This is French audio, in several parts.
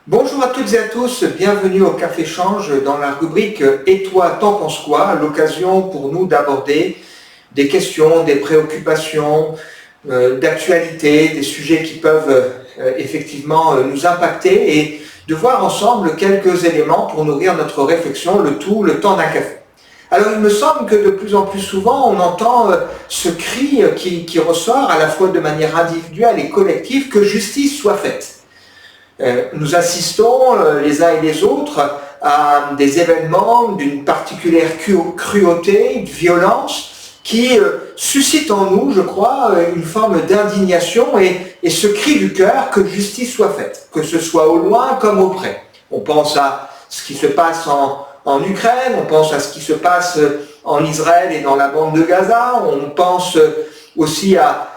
Bonjour à toutes et à tous, bienvenue au Café Change dans la rubrique « Et toi, t'en penses quoi ?», l'occasion pour nous d'aborder des questions, des préoccupations, d'actualité, des sujets qui peuvent effectivement nous impacter et de voir ensemble quelques éléments pour nourrir notre réflexion, le temps d'un café. Alors il me semble que de plus en plus souvent on entend ce cri qui ressort à la fois de manière individuelle et collective que justice soit faite. Nous assistons les uns et les autres à des événements d'une particulière cruauté, de violence qui suscitent en nous, je crois, une forme d'indignation et ce cri du cœur que justice soit faite, que ce soit au loin comme au près. On pense à ce qui se passe en Ukraine, on pense à ce qui se passe en Israël et dans la bande de Gaza, on pense aussi à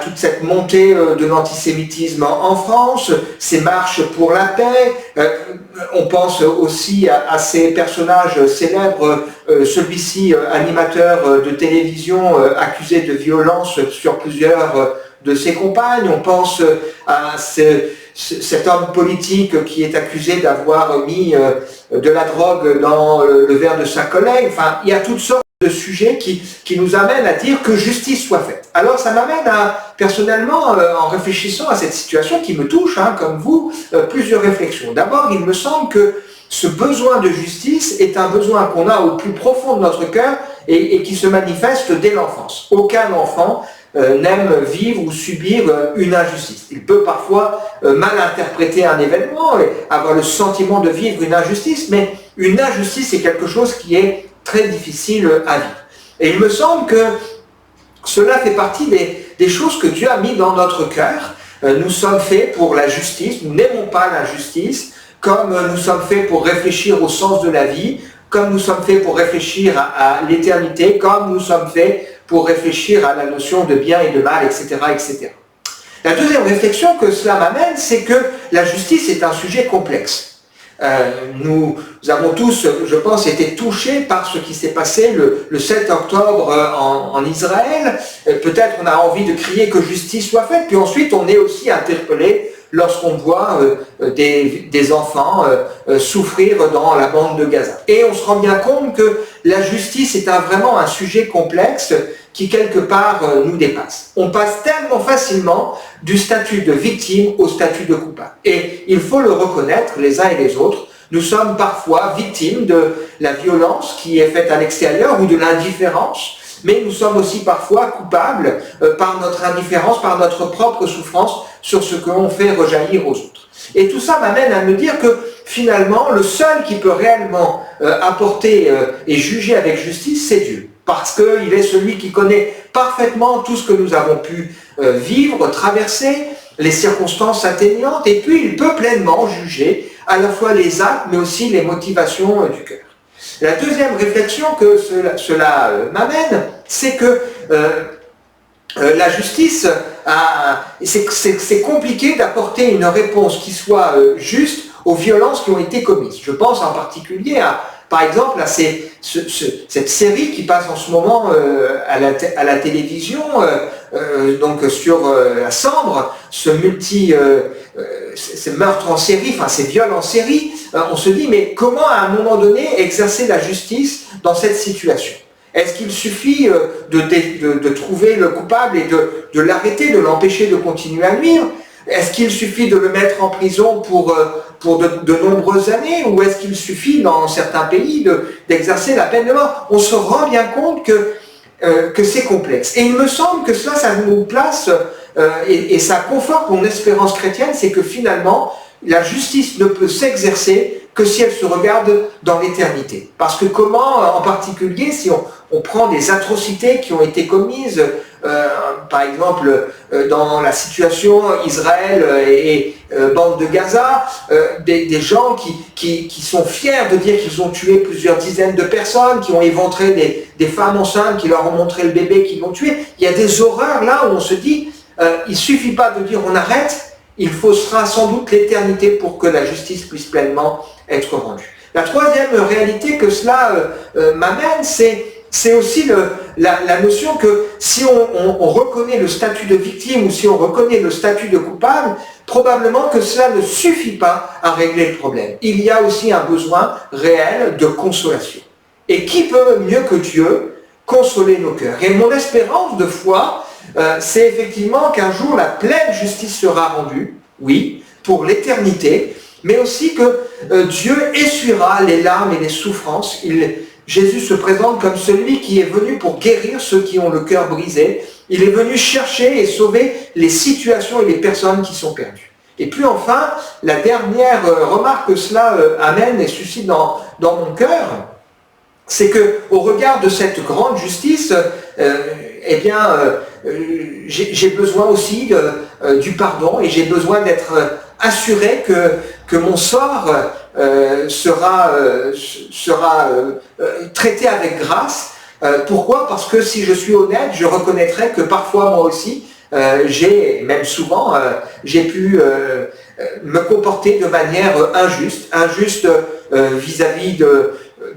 toute cette montée de l'antisémitisme en France, ces marches pour la paix. On pense aussi à ces personnages célèbres, celui-ci animateur de télévision accusé de violence sur plusieurs de ses compagnes. On pense à cet homme politique qui est accusé d'avoir mis de la drogue dans le verre de sa collègue. Enfin, il y a toutes sortes de sujets qui nous amènent à dire que justice soit faite. Alors ça m'amène personnellement, en réfléchissant à cette situation qui me touche, comme vous, plusieurs réflexions. D'abord, il me semble que ce besoin de justice est un besoin qu'on a au plus profond de notre cœur et qui se manifeste dès l'enfance. Aucun enfant n'aime vivre ou subir une injustice. Il peut parfois mal interpréter un événement et avoir le sentiment de vivre une injustice, mais une injustice est quelque chose qui est très difficile à vivre. Et il me semble que cela fait partie des choses que Dieu a mis dans notre cœur. Nous sommes faits pour la justice, nous n'aimons pas l'injustice, comme nous sommes faits pour réfléchir au sens de la vie, comme nous sommes faits pour réfléchir à l'éternité, comme nous sommes faits pour réfléchir à la notion de bien et de mal, etc., etc. La deuxième réflexion que cela m'amène, c'est que la justice est un sujet complexe. Nous avons tous, je pense, été touchés par ce qui s'est passé le 7 octobre en Israël. Peut-être on a envie de crier que justice soit faite, puis ensuite on est aussi interpellé lorsqu'on voit des enfants souffrir dans la bande de Gaza. Et on se rend bien compte que la justice est vraiment un sujet complexe qui quelque part nous dépasse. On passe tellement facilement du statut de victime au statut de coupable. Et il faut le reconnaître les uns et les autres, nous sommes parfois victimes de la violence qui est faite à l'extérieur ou de l'indifférence, mais nous sommes aussi parfois coupables par notre indifférence, par notre propre souffrance sur ce que l'on fait rejaillir aux autres. Et tout ça m'amène à me dire que finalement, le seul qui peut réellement apporter et juger avec justice, c'est Dieu. Parce qu'il est celui qui connaît parfaitement tout ce que nous avons pu vivre, traverser, les circonstances atténuantes, et puis il peut pleinement juger à la fois les actes, mais aussi les motivations du cœur. La deuxième réflexion que cela m'amène, c'est que la justice, c'est compliqué d'apporter une réponse qui soit juste aux violences qui ont été commises. Je pense en particulier par exemple à cette série qui passe en ce moment à la télévision, donc sur la Sambre, ces meurtres en série, enfin ces viols en série. On se dit, mais comment à un moment donné exercer la justice dans cette situation ? Est-ce qu'il suffit de trouver le coupable et de l'arrêter, de l'empêcher de continuer à nuire ? Est-ce qu'il suffit de le mettre en prison pour de nombreuses années, ou est-ce qu'il suffit dans certains pays d'exercer la peine de mort ? On se rend bien compte que c'est complexe. Et il me semble que ça nous place, et ça conforte mon espérance chrétienne, c'est que finalement, la justice ne peut s'exercer que si elle se regarde dans l'éternité. Parce que comment, en particulier, si on prend des atrocités qui ont été commises, par exemple, dans la situation Israël et bande de Gaza, des gens qui sont fiers de dire qu'ils ont tué plusieurs dizaines de personnes, qui ont éventré des femmes enceintes, qui leur ont montré le bébé qu'ils l'ont tué. Il y a des horreurs là où on se dit, il ne suffit pas de dire on arrête, il faudra sans doute l'éternité pour que la justice puisse pleinement être rendue. La troisième réalité que cela m'amène, c'est c'est aussi la notion que si on reconnaît le statut de victime ou si on reconnaît le statut de coupable, probablement que cela ne suffit pas à régler le problème. Il y a aussi un besoin réel de consolation. Et qui peut mieux que Dieu consoler nos cœurs? Et mon espérance de foi, c'est effectivement qu'un jour la pleine justice sera rendue, oui, pour l'éternité, mais aussi que Dieu essuiera les larmes et les souffrances. Jésus se présente comme celui qui est venu pour guérir ceux qui ont le cœur brisé. Il est venu chercher et sauver les situations et les personnes qui sont perdues. Et puis enfin, la dernière remarque que cela amène et suscite dans mon cœur, c'est qu'au regard de cette grande justice, j'ai besoin aussi du pardon et j'ai besoin d'être assuré que mon sort sera traité avec grâce. Pourquoi? Parce que si je suis honnête, je reconnaîtrai que parfois moi aussi, même souvent, j'ai pu me comporter de manière injuste vis-à-vis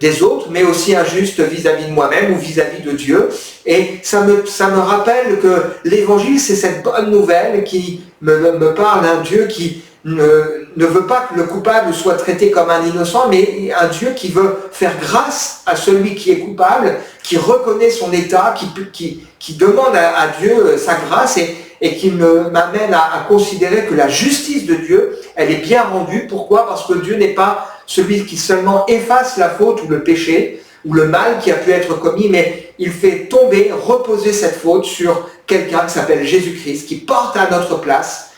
des autres, mais aussi injuste vis-à-vis de moi-même ou vis-à-vis de Dieu. Et ça me rappelle que l'Évangile, c'est cette bonne nouvelle qui me parle d'un Dieu qui ne veut pas que le coupable soit traité comme un innocent, mais un Dieu qui veut faire grâce à celui qui est coupable, qui reconnaît son état, qui demande à Dieu sa grâce et qui m'amène à considérer que la justice de Dieu, elle est bien rendue. Pourquoi? Parce que Dieu n'est pas celui qui seulement efface la faute ou le péché ou le mal qui a pu être commis, mais il fait tomber, reposer cette faute sur quelqu'un qui s'appelle Jésus-Christ, qui porte à notre place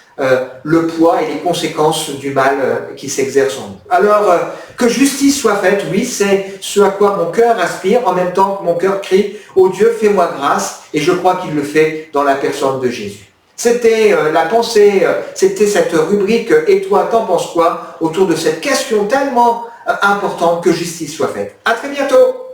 le poids et les conséquences du mal qui s'exerce en nous. Alors, que justice soit faite, oui, c'est ce à quoi mon cœur aspire, en même temps que mon cœur crie « Ô Dieu, fais-moi grâce », et je crois qu'il le fait dans la personne de Jésus. C'était la pensée, c'était cette rubrique « Et toi, t'en penses quoi ?» autour de cette question tellement importante que justice soit faite. À très bientôt.